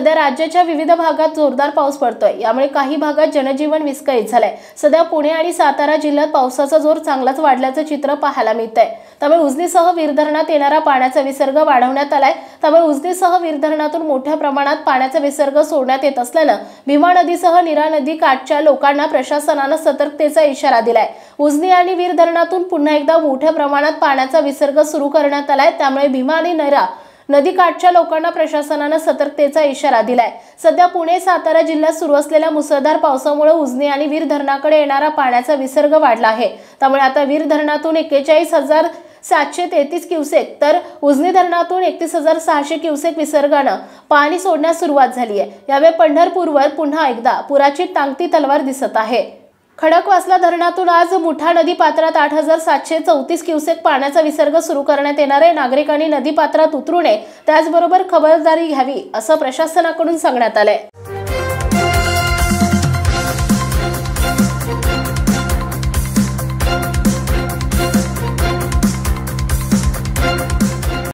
सध्या राज्याच्या विविध भागात जोरदार पाऊस पडतोय। यामुळे काही भागात जनजीवन विस्कळीत झालंय। सध्या पुणे आणि सातारा जिल्ह्यात पावसाचा जोर चांगलाच वाढल्याचं चित्र पाहायला मिळतंय। त्यामुळे उजनीसह वीर धरणात येणारा पाण्याचा विसर्ग वाढवण्यात आलाय। त्यामुळे उजनीसह वीर धरणातून मोठ्या प्रमाणात पाण्याचा विसर्ग सोडण्यात येत असल्यानं भीमा नदीसह नीरा नदी काठच्या लोकांना प्रशासनानं सतर्कतेचा इशारा दिलाय। उजनी आणि वीर धरणातून पुन्हा एकदा मोठ्या प्रमाणात पाण्याचा विसर्ग सुरू करण्यात आलाय। त्यामुळे भीमा आणि नीरा नदीकाठच्या लोकांना प्रशासनानं सतर्कतेचा इशारा दिलाय। सध्या पुणे सातारा जिल्ह्यात सुरू असलेल्या मुसळधार पावसामुळे उजनी आणि वीर धरणाकडे येणारा पाण्याचा विसर्ग वाढला आहे। त्यामुळे आता वीर धरणातून 41,733 क्युसेक तर उजनी धरणातून 31,600 क्युसेक विसर्गानं पाणी सोडण्यास सुरुवात झाली आहे। यावेळी पंढरपूरवर पुन्हा एकदा पुराची टांगती तलवार दिसत आहे। खडकवासला धरणातून आज मुठा नदी पात्रात 8,734 क्युसेक पाण्याचा विसर्ग सुरू करण्यात येणार आहे। नागरिकांनी नदी पात्रात उतरू नये, त्याचबरोबर खबरदारी घ्यावी असं प्रशासनाकडून सांगण्यात आलंय।